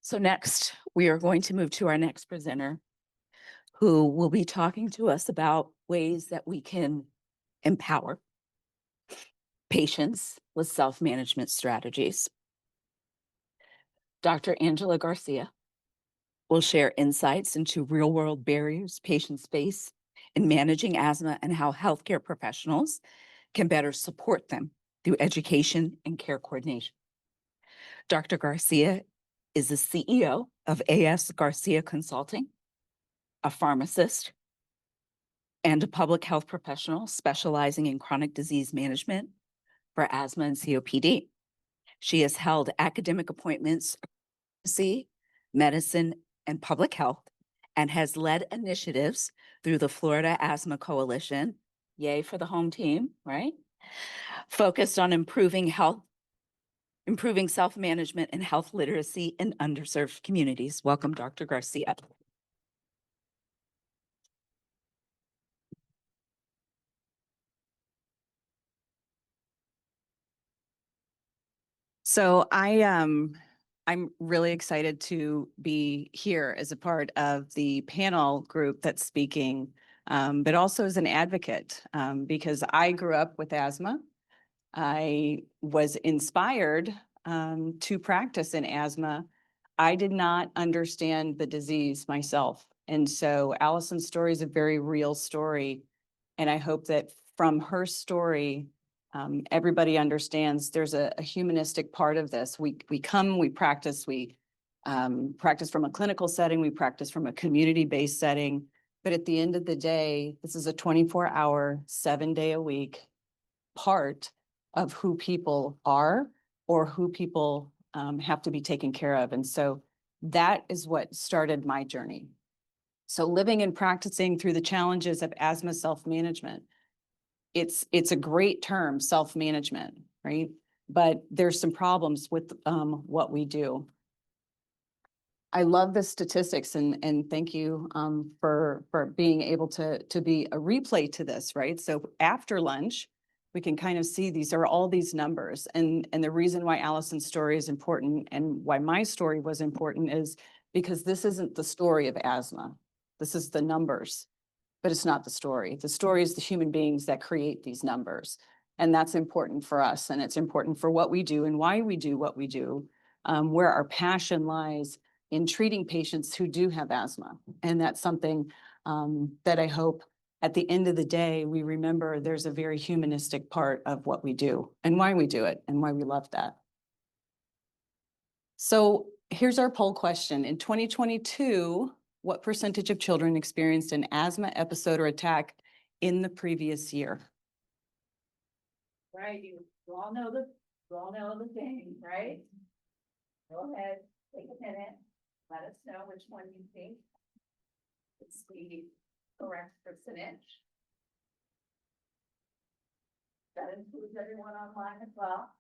So next, we are going to move to our next presenter, who will be talking to us about ways that we can empower patients with self-management strategies. Dr. Angela Garcia will share insights into real-world barriers patients face in managing asthma and how healthcare professionals can better support them through education and care coordination. Dr. Garcia is the CEO of Garcia Consulting, a pharmacist, and a public health professional specializing in chronic disease management for asthma and COPD. She has held academic appointments in pharmacy, medicine, and public health, and has led initiatives through the Florida Asthma Coalition, yay for the home team, right? Focused on improving self-management and health literacy in underserved communities. Welcome, Dr. Garcia. So I'm really excited to be here as a part of the panel group that's speaking, but also as an advocate, because I grew up with asthma. I was inspired to practice in asthma. I did not understand the disease myself. And so Allison's story is a very real story. And I hope that from her story, everybody understands there's a humanistic part of this. We come, we practice, practice from a clinical setting, we practice from a community-based setting. But at the end of the day, this is a 24-hour, 7-day-a-week part of who people are or who people have to be taken care of. And so that is what started my journey. So living and practicing through the challenges of asthma self-management. It's a great term, self-management, right? But there's some problems with what we do. I love the statistics and thank you for being able to be a replay to this, right? So after lunch, we can kind of see these are all these numbers. And the reason why Allison's story is important and why my story was important is because this isn't the story of asthma. This is the numbers, but it's not the story. The story is the human beings that create these numbers. And that's important for us. And it's important for what we do and why we do what we do, where our passion lies in treating patients who do have asthma. And that's something that I hope at the end of the day, we remember there's a very humanistic part of what we do and why we do it and why we love that. So here's our poll question. In 2022, what percentage of children experienced an asthma episode or attack in the previous year? Right, you all know the thing, right? Go ahead, take a minute, let us know which one you think is the correct percentage. That includes everyone online as well.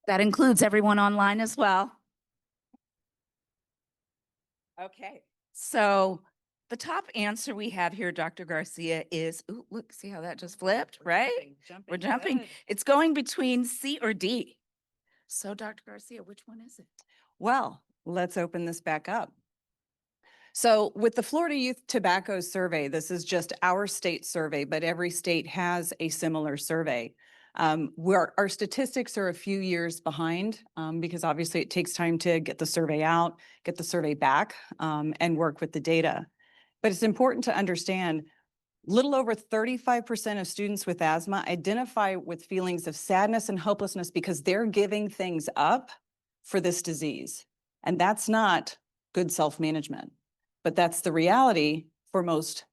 That includes everyone online as well. Okay, so the top answer we have here, Dr. Garcia, is, ooh, look, see how that just flipped, right? We're jumping. It's going between C or D. So Dr. Garcia, which one is it? Well, let's open this back up. So with the Florida Youth Tobacco Survey, this is just our state survey, but every state has a similar survey. Where our statistics are a few years behind because obviously it takes time to get the survey out, get the survey back, and work with the data. But it's important to understand little over 35% of students with asthma identify with feelings of sadness and hopelessness because they're giving things up for this disease. And that's not good self-management, but that's the reality for most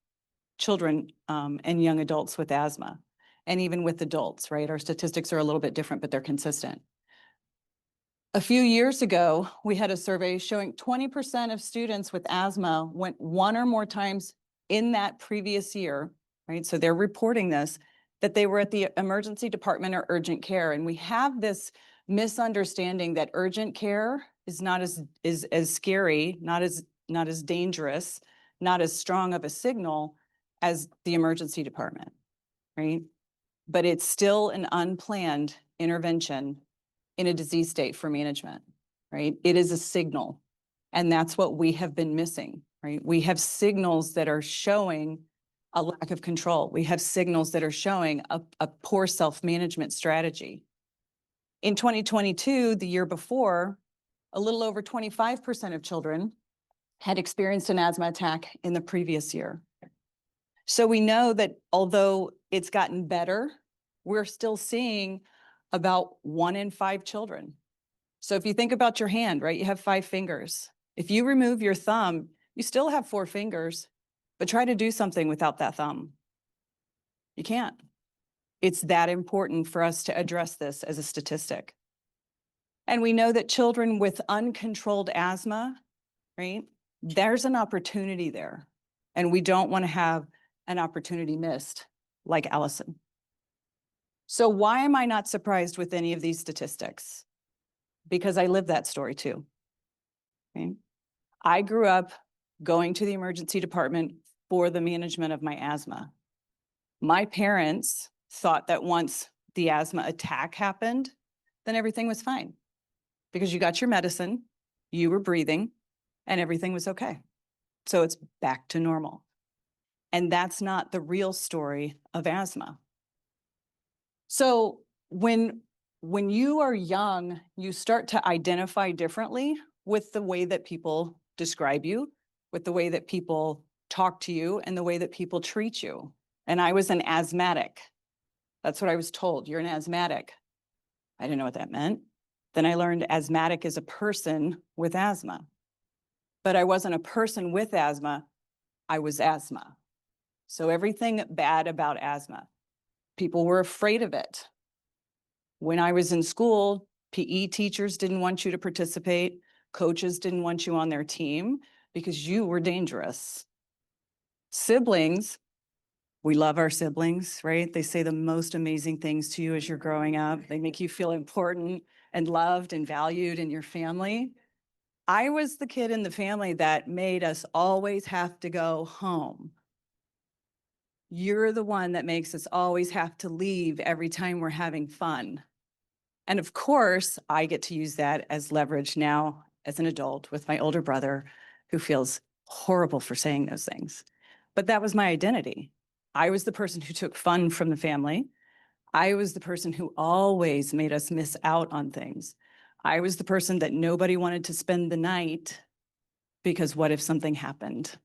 children and young adults with asthma. And even with adults, right? Our statistics are a little bit different, but they're consistent. A few years ago, we had a survey showing 20% of students with asthma went one or more times in that previous year, right? So they're reporting this, that they were at the emergency department or urgent care. And we have this misunderstanding that urgent care is not as scary, not as dangerous, not as strong of a signal as the emergency department, right? but it's still an unplanned intervention in a disease state for management, right? It is a signal. And that's what we have been missing, right? We have signals that are showing a lack of control. We have signals that are showing a poor self-management strategy. In 2022, the year before, a little over 25% of children had experienced an asthma attack in the previous year. So we know that although it's gotten better, we're still seeing about 1 in 5 children. So if you think about your hand, right, you have 5 fingers. If you remove your thumb, you still have 4 fingers, but try to do something without that thumb. You can't. It's that important for us to address this as a statistic. And we know that children with uncontrolled asthma, right, there's an opportunity there. And we don't want to have an opportunity missed like Allison. So why am I not surprised with any of these statistics? Because I live that story too. Okay? I grew up going to the emergency department for the management of my asthma. My parents thought that once the asthma attack happened, then everything was fine because you got your medicine, you were breathing, and everything was okay. So it's back to normal. And that's not the real story of asthma. So when you are young, you start to identify differently with the way that people describe you, with the way that people talk to you, and the way that people treat you. And I was an asthmatic. That's what I was told. You're an asthmatic. I didn't know what that meant. Then I learned asthmatic is a person with asthma. But I wasn't a person with asthma. I was asthma. So everything bad about asthma. People were afraid of it. When I was in school, PE teachers didn't want you to participate. Coaches didn't want you on their team because you were dangerous. Siblings, we love our siblings, right? They say the most amazing things to you as you're growing up. They make you feel important and loved and valued in your family. I was the kid in the family that made us always have to go home. You're the one that makes us always have to leave every time we're having fun. And of course, I get to use that as leverage now as an adult with my older brother who feels horrible for saying those things. But that was my identity. I was the person who took fun from the family. I was the person who always made us miss out on things. I was the person that nobody wanted to spend the night because what if something happened?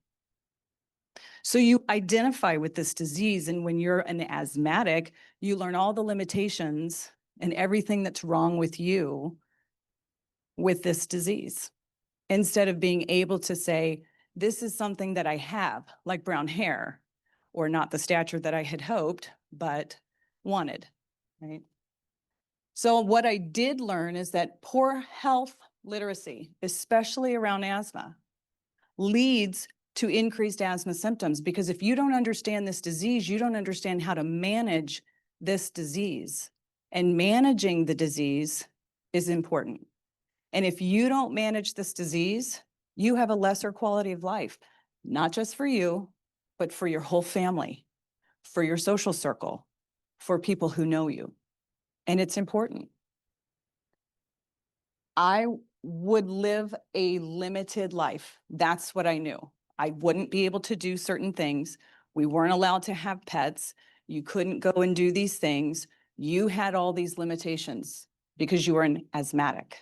So you identify with this disease, and when you're an asthmatic, you learn all the limitations and everything that's wrong with you with this disease. Instead of being able to say, this is something that I have, like brown hair, or not the stature that I had hoped, but wanted, right? So what I did learn is that poor health literacy, especially around asthma, leads to increased asthma symptoms, because if you don't understand this disease, you don't understand how to manage this disease. And managing the disease is important. And if you don't manage this disease, you have a lesser quality of life, not just for you, but for your whole family, for your social circle, for people who know you. And it's important. I would live a limited life. That's what I knew. I wouldn't be able to do certain things. We weren't allowed to have pets. You couldn't go and do these things. You had all these limitations because you were an asthmatic.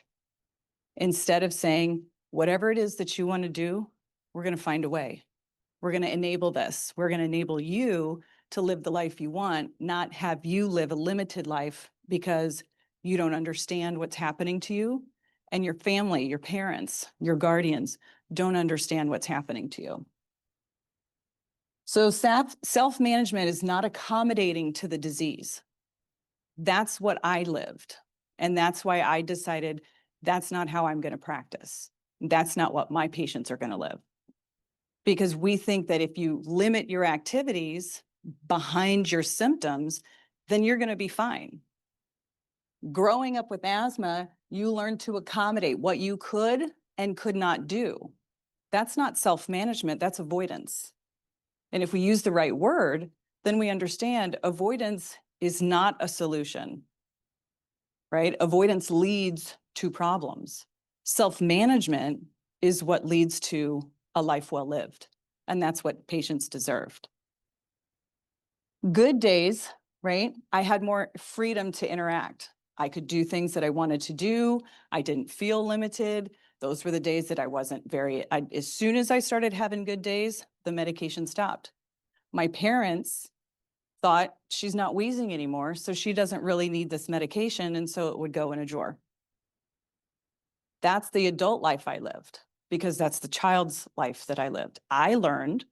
Instead of saying, whatever it is that you want to do, we're going to find a way. We're going to enable this. We're going to enable you to live the life you want, not have you live a limited life because you don't understand what's happening to you, and your family, your parents, your guardians don't understand what's happening to you. So self-management is not accommodating to the disease. That's what I lived. And that's why I decided that's not how I'm going to practice. That's not what my patients are going to live. Because we think that if you limit your activities behind your symptoms, then you're going to be fine. Growing up with asthma, you learn to accommodate what you could and could not do. That's not self-management, that's avoidance. And if we use the right word, then we understand avoidance is not a solution, right? Avoidance leads to problems. Self-management is what leads to a life well lived. And that's what patients deserved. Good days, right? I had more freedom to interact. I could do things that I wanted to do. I didn't feel limited. Those were the days that I wasn't as soon as I started having good days, the medication stopped. My parents thought she's not wheezing anymore, so she doesn't really need this medication, and so it would go in a drawer. That's the adult life I lived, because that's the child's life that I lived. I learned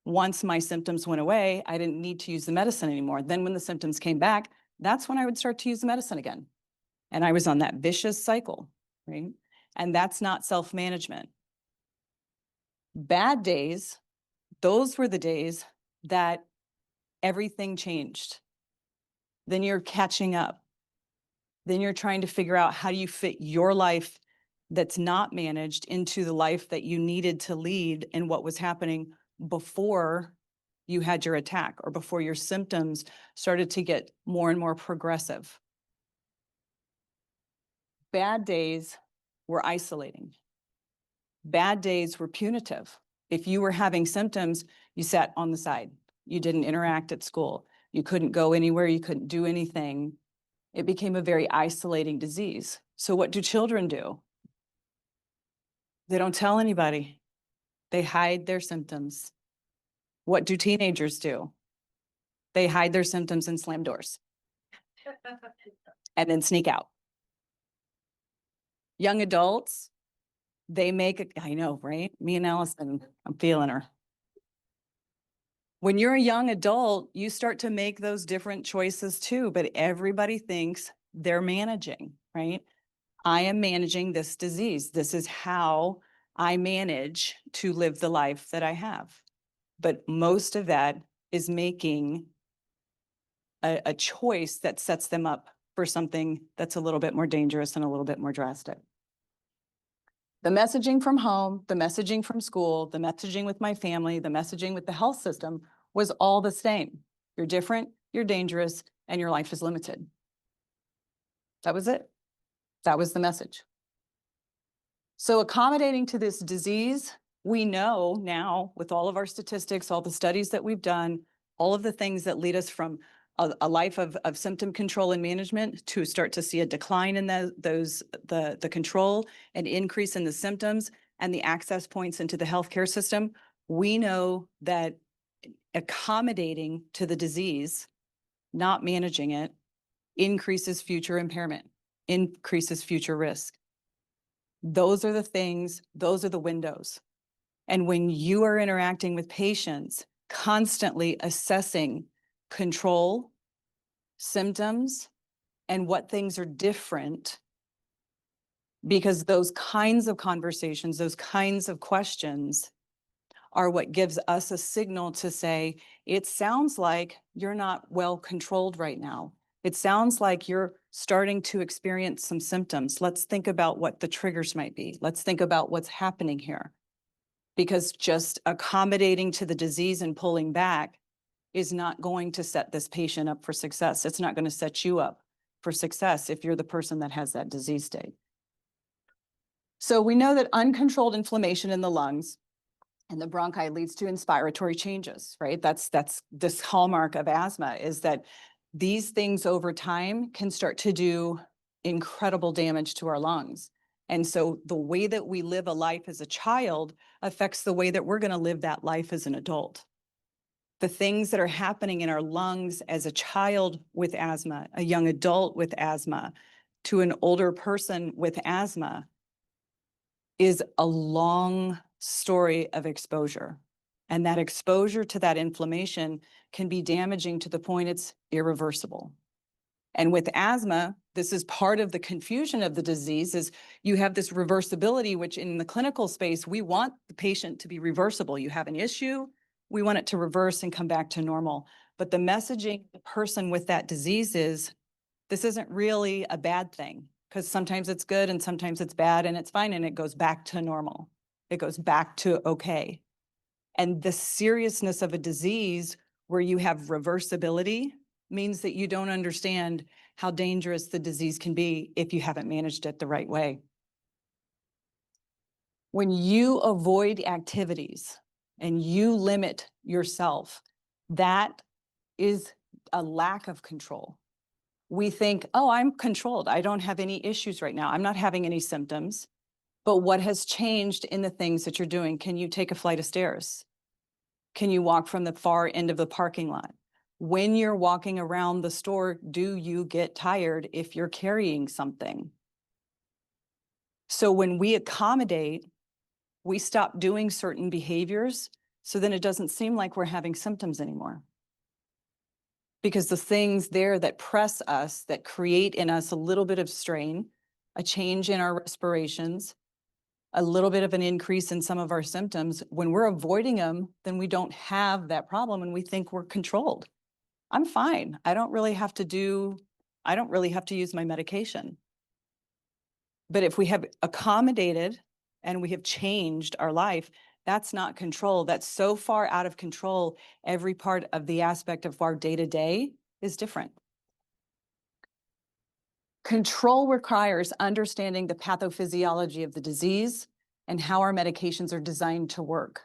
once my symptoms went away, I didn't need to use the medicine anymore. Then when the symptoms came back, that's when I would start to use the medicine again. And I was on that vicious cycle, right? And that's not self-management. Bad days, those were the days that everything changed. Then you're catching up. Then you're trying to figure out how do you fit your life that's not managed into the life that you needed to lead and what was happening before you had your attack or before your symptoms started to get more and more progressive. Bad days were isolating. Bad days were punitive. If you were having symptoms, you sat on the side. You didn't interact at school. You couldn't go anywhere. You couldn't do anything. It became a very isolating disease. So what do children do? They don't tell anybody. They hide their symptoms. What do teenagers do? They hide their symptoms and slam doors and then sneak out. Young adults, I know, right? Me and Allison, I'm feeling her. When you're a young adult, you start to make those different choices too, but everybody thinks they're managing, right? I am managing this disease. This is how I manage to live the life that I have. But most of that is making a choice that sets them up for something that's a little bit more dangerous and a little bit more drastic. The messaging from home, the messaging from school, the messaging with my family, the messaging with the health system was all the same. You're different, you're dangerous, and your life is limited. That was it. That was the message. So accommodating to this disease, we know now with all of our statistics, all the studies that we've done, all of the things that lead us from a life of symptom control and management to start to see a decline in the control, an increase in the symptoms and the access points into the healthcare system. We know that accommodating to the disease, not managing it, increases future impairment, increases future risk. Those are the things, those are the windows. And when you are interacting with patients, constantly assessing control, symptoms, and what things are different, because those kinds of conversations, those kinds of questions are what gives us a signal to say, it sounds like you're not well controlled right now. It sounds like you're starting to experience some symptoms. Let's think about what the triggers might be. Let's think about what's happening here. Because just accommodating to the disease and pulling back is not going to set this patient up for success. It's not going to set you up for success if you're the person that has that disease state. So we know that uncontrolled inflammation in the lungs and the bronchi leads to inspiratory changes, right? That's this hallmark of asthma, is that these things over time can start to do incredible damage to our lungs. And so the way that we live a life as a child affects the way that we're going to live that life as an adult. The things that are happening in our lungs as a child with asthma, a young adult with asthma, to an older person with asthma is a long story of exposure. And that exposure to that inflammation can be damaging to the point it's irreversible. And with asthma, this is part of the confusion of the disease, is you have this reversibility, which in the clinical space, we want the patient to be reversible. You have an issue, we want it to reverse and come back to normal. But the messaging the person with that disease is, this isn't really a bad thing, because sometimes it's good and sometimes it's bad and it's fine and it goes back to normal. It goes back to okay. And the seriousness of a disease where you have reversibility means that you don't understand how dangerous the disease can be if you haven't managed it the right way. When you avoid activities and you limit yourself, that is a lack of control. We think, oh, I'm controlled. I don't have any issues right now. I'm not having any symptoms. But what has changed in the things that you're doing? Can you take a flight of stairs? Can you walk from the far end of the parking lot? When you're walking around the store, do you get tired if you're carrying something? So when we accommodate, we stop doing certain behaviors, so then it doesn't seem like we're having symptoms anymore. Because the things there that press us, that create in us a little bit of strain, a change in our respirations, a little bit of an increase in some of our symptoms, when we're avoiding them, then we don't have that problem and we think we're controlled. I'm fine. I don't really have to use my medication. But if we have accommodated and we have changed our life, that's not control. That's so far out of control. Every part of the aspect of our day-to-day is different. Control requires understanding the pathophysiology of the disease and how our medications are designed to work.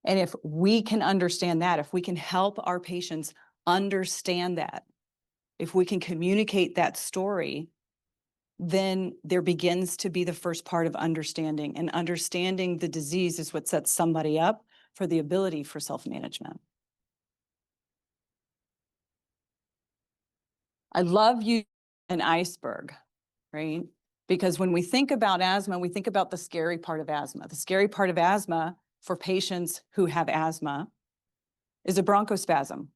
And if we can understand that, if we can help our patients understand that, if we can communicate that story, then there begins to be the first part of understanding. And understanding the disease is what sets somebody up for the ability for self-management. I love you an iceberg, right? Because when we think about asthma, we think about the scary part of asthma. The scary part of asthma for patients who have asthma is a bronchospasm.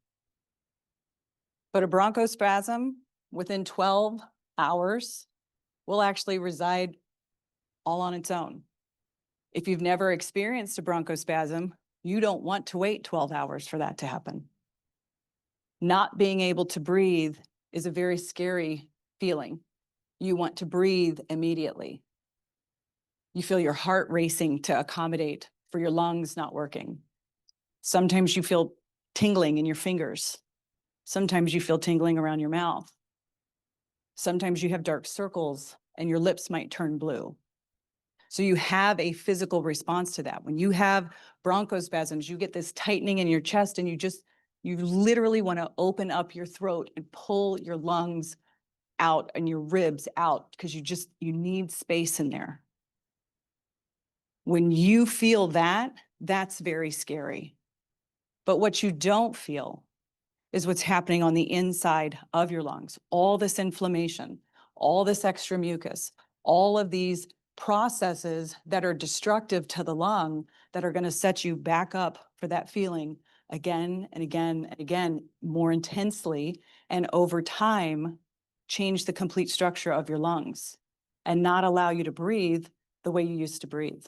But a bronchospasm within 12 hours will actually reside all on its own. If you've never experienced a bronchospasm, you don't want to wait 12 hours for that to happen. Not being able to breathe is a very scary feeling. You want to breathe immediately. You feel your heart racing to accommodate for your lungs not working. Sometimes you feel tingling in your fingers. Sometimes you feel tingling around your mouth. Sometimes you have dark circles and your lips might turn blue. So you have a physical response to that. When you have bronchospasms, you get this tightening in your chest and you literally want to open up your throat and pull your lungs out and your ribs out because you need space in there. When you feel that, that's very scary. But what you don't feel is what's happening on the inside of your lungs. All this inflammation, all this extra mucus, all of these processes that are destructive to the lung that are going to set you back up for that feeling again and again and again, more intensely, and over time, change the complete structure of your lungs and not allow you to breathe the way you used to breathe.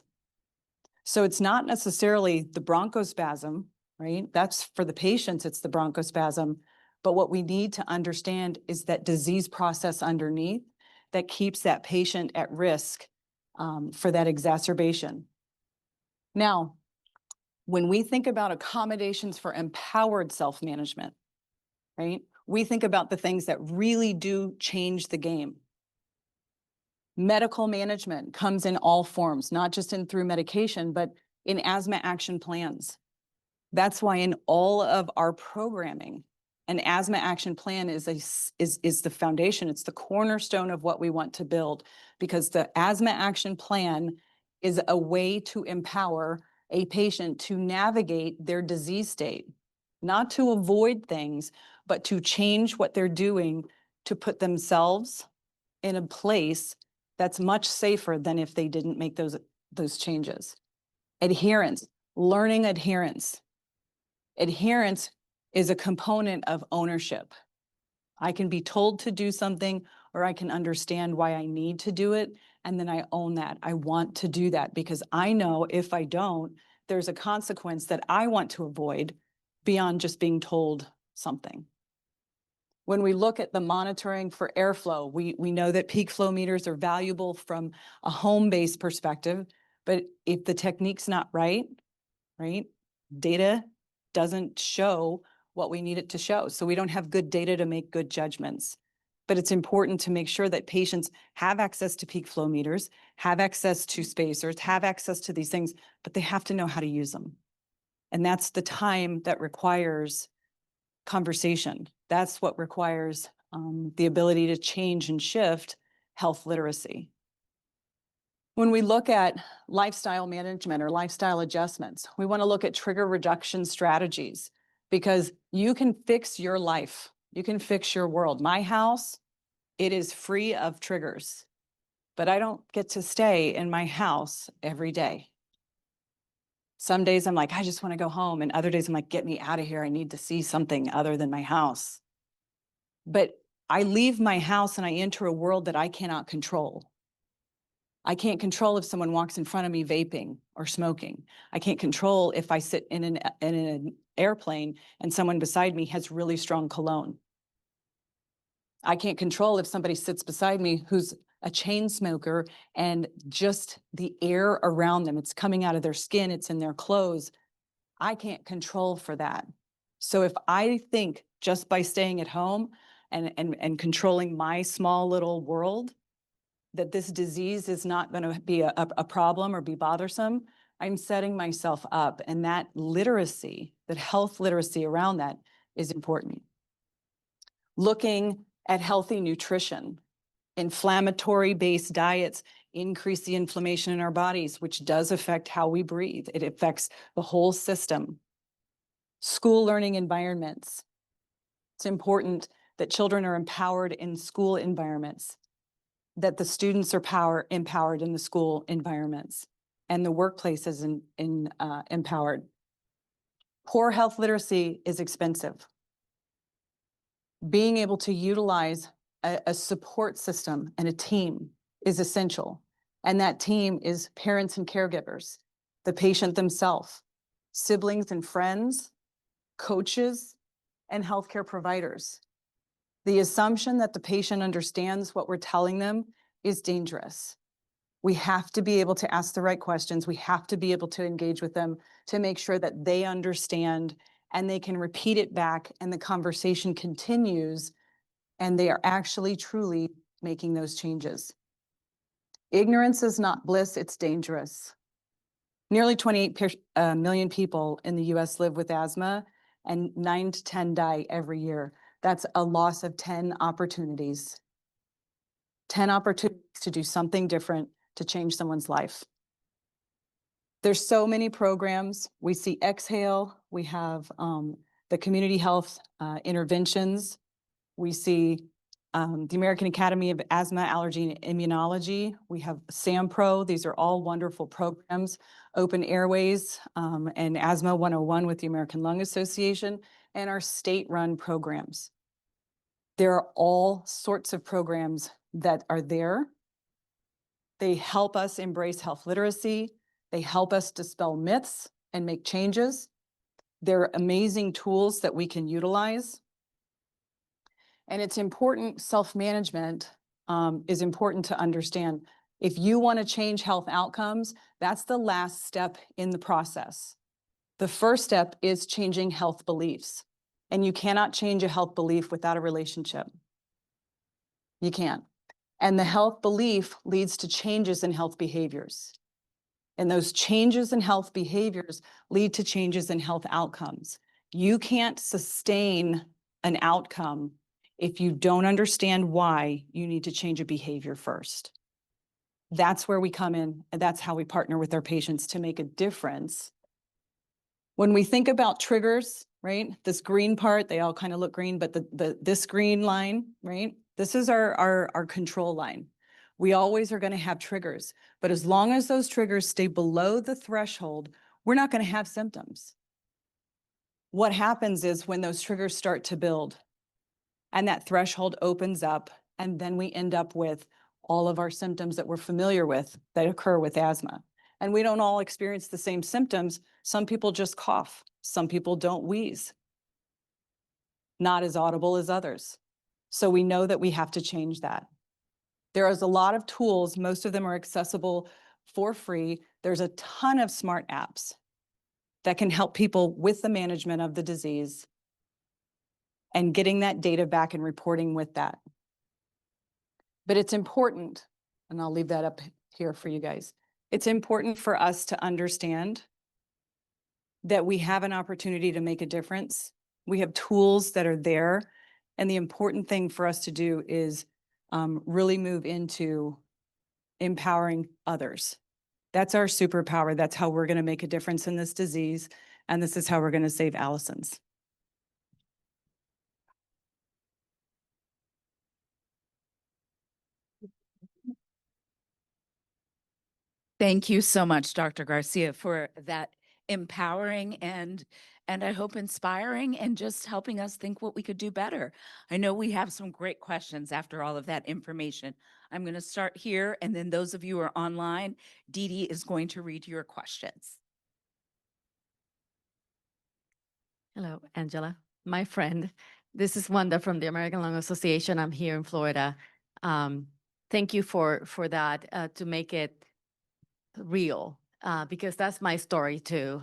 So it's not necessarily the bronchospasm, right? That's for the patients, it's the bronchospasm. But what we need to understand is that disease process underneath that keeps that patient at risk for that exacerbation. Now, when we think about accommodations for empowered self-management, right? We think about the things that really do change the game. Medical management comes in all forms, not just through medication, but in asthma action plans. That's why in all of our programming, an asthma action plan is the foundation. It's the cornerstone of what we want to build, because the asthma action plan is a way to empower a patient to navigate their disease state, not to avoid things, but to change what they're doing to put themselves in a place that's much safer than if they didn't make those changes. Adherence, learning adherence. Adherence is a component of ownership. I can be told to do something, or I can understand why I need to do it, and then I own that. I want to do that because I know if I don't, there's a consequence that I want to avoid beyond just being told something. When we look at the monitoring for airflow, we know that peak flow meters are valuable from a home-based perspective, but if the technique's not right, data doesn't show what we need it to show. So we don't have good data to make good judgments. But it's important to make sure that patients have access to peak flow meters, have access to spacers, have access to these things, but they have to know how to use them. And that's the time that requires conversation. That's what requires the ability to change and shift health literacy. When we look at lifestyle management or lifestyle adjustments, we want to look at trigger reduction strategies because you can fix your life. You can fix your world. My house, it is free of triggers, but I don't get to stay in my house every day. Some days I'm like, I just want to go home. And other days I'm like, get me out of here. I need to see something other than my house. But I leave my house and I enter a world that I cannot control. I can't control if someone walks in front of me vaping or smoking. I can't control if I sit in an airplane and someone beside me has really strong cologne. I can't control if somebody sits beside me who's a chain smoker and just the air around them, it's coming out of their skin, it's in their clothes. I can't control for that. So if I think just by staying at home and controlling my small little world, that this disease is not going to be a problem or be bothersome, I'm setting myself up. And that literacy, that health literacy around that is important. Looking at healthy nutrition, inflammatory-based diets increase the inflammation in our bodies, which does affect how we breathe. It affects the whole system. School learning environments. It's important that children are empowered in school environments, that the students are empowered in the school environments, and the workplace is empowered. Poor health literacy is expensive. Being able to utilize a support system and a team is essential. And that team is parents and caregivers, the patient themselves, siblings and friends, coaches, and healthcare providers. The assumption that the patient understands what we're telling them is dangerous. We have to be able to ask the right questions. We have to be able to engage with them to make sure that they understand and they can repeat it back and the conversation continues and they are actually truly making those changes. Ignorance is not bliss, it's dangerous. Nearly 28 million people in the US live with asthma and 9 to 10 die every year. That's a loss of 10 opportunities. 10 opportunities to do something different to change someone's life. There's so many programs. We see Exhale. We have the community health interventions. We see the American Academy of Asthma, Allergy, and Immunology. We have SAMPRO. These are all wonderful programs. Open Airways and Asthma 101 with the American Lung Association, and our state-run programs. There are all sorts of programs that are there. They help us embrace health literacy. They help us dispel myths and make changes. They're amazing tools that we can utilize. And it's important, self-management is important to understand. If you want to change health outcomes, that's the last step in the process. The first step is changing health beliefs. And you cannot change a health belief without a relationship. You can't. And the health belief leads to changes in health behaviors. And those changes in health behaviors lead to changes in health outcomes. You can't sustain an outcome if you don't understand why you need to change a behavior first. That's where we come in, and that's how we partner with our patients to make a difference. When we think about triggers, right? This green part, they all kind of look green, but this green line, right? This is our control line. We always are going to have triggers, but as long as those triggers stay below the threshold, we're not going to have symptoms. What happens is when those triggers start to build and that threshold opens up, and then we end up with all of our symptoms that we're familiar with that occur with asthma. And we don't all experience the same symptoms. Some people just cough. Some people don't wheeze. Not as audible as others. So we know that we have to change that. There is a lot of tools. Most of them are accessible for free. There's a ton of smart apps that can help people with the management of the disease. and getting that data back and reporting with that. But it's important, and I'll leave that up here for you guys. It's important for us to understand that we have an opportunity to make a difference. We have tools that are there. And the important thing for us to do is really move into empowering others. That's our superpower. That's how we're going to make a difference in this disease. And this is how we're going to save Allison's. Thank you so much, Dr. Garcia, for that empowering and I hope inspiring and just helping us think what we could do better. I know we have some great questions after all of that information. I'm going to start here, and then those of you who are online, Dee Dee is going to read your questions. Hello, Angela, my friend. This is Wanda from the American Lung Association. I'm here in Florida. Thank you for that to make it real, because that's my story too.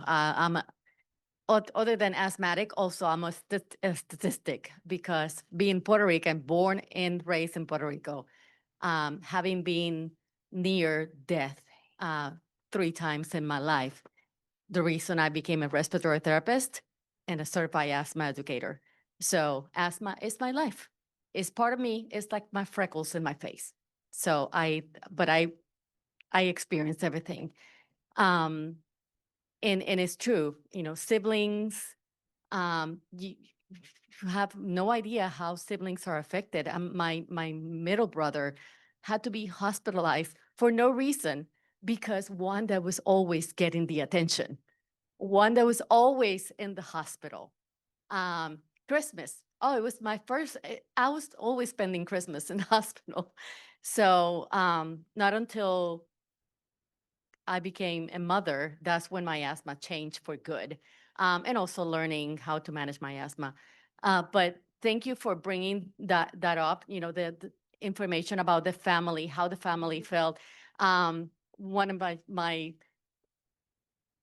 Other than asthmatic, also I'm a statistic, because being Puerto Rican, born and raised in Puerto Rico, having been near death 3 times in my life, the reason I became a respiratory therapist and a certified asthma educator. So asthma is my life. It's part of me. It's like my freckles in my face. So I experienced everything. And it's true, siblings, you have no idea how siblings are affected. My middle brother had to be hospitalized for no reason, because one that was always getting the attention, one that was always in the hospital. Christmas. Oh, it was my first, I was always spending Christmas in the hospital. So not until I became a mother, that's when my asthma changed for good. And also learning how to manage my asthma. But thank you for bringing that up, the information about the family, how the family felt. One of my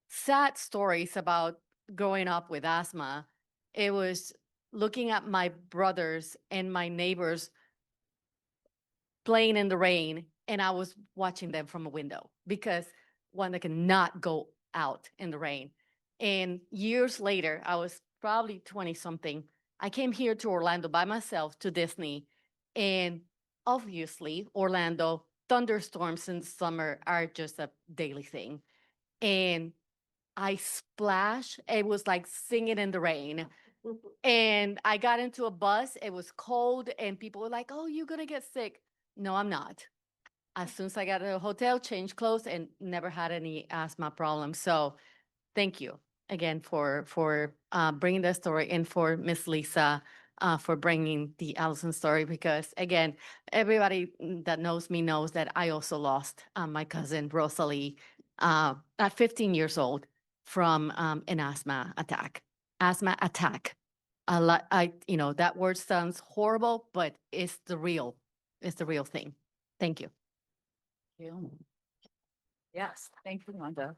sad stories about growing up with asthma, it was looking at my brothers and my neighbors playing in the rain, and I was watching them from a window, because one that cannot go out in the rain. And years later, I was probably 20 something. I came here to Orlando by myself to Disney, and obviously Orlando thunderstorms in the summer are just a daily thing. And I splashed. It was like singing in the rain. And I got into a bus. It was cold, and people were like, "Oh, you're gonna get sick." No, I'm not. As soon as I got to a hotel, changed clothes, and never had any asthma problems. So thank you again for bringing the story, and for Miss Lisa for bringing the Allison story, because again, everybody that knows me knows that I also lost my cousin Rosalie at 15 years old from an asthma attack. Asthma attack. A lot. That word sounds horrible, but it's the real thing. Thank you. Yes, thank you, Wanda.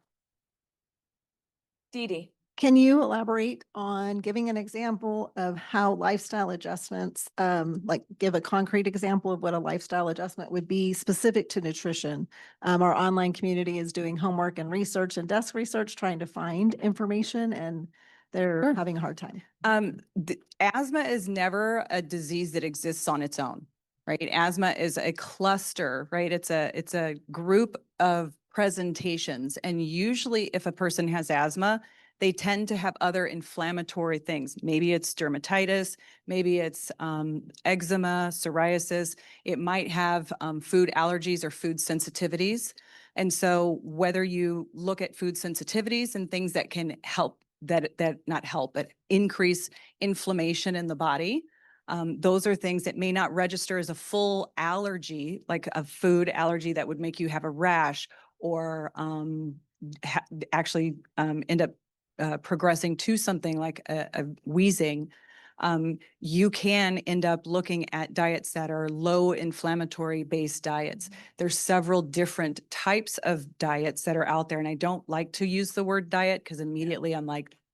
Dee Dee. Can you elaborate on giving an example of how lifestyle adjustments, like give a concrete example of what a lifestyle adjustment would be specific to nutrition? Our online community is doing homework and research and desk research, trying to find information, and they're having a hard time. Asthma is never a disease that exists on its own, right? Asthma is a cluster, right? It's a group of presentations. And usually if a person has asthma, they tend to have other inflammatory things. Maybe it's dermatitis, maybe it's eczema, psoriasis. It might have food allergies or food sensitivities. And so whether you look at food sensitivities and things that can help, that not help, but increase inflammation in the body, those are things that may not register as a full allergy, like a food allergy that would make you have a rash, or actually end up progressing to something like a wheezing. You can end up looking at diets that are low inflammatory based diets. There's several different types of diets that are out there. And I don't like to use the word diet, because immediately I'm like,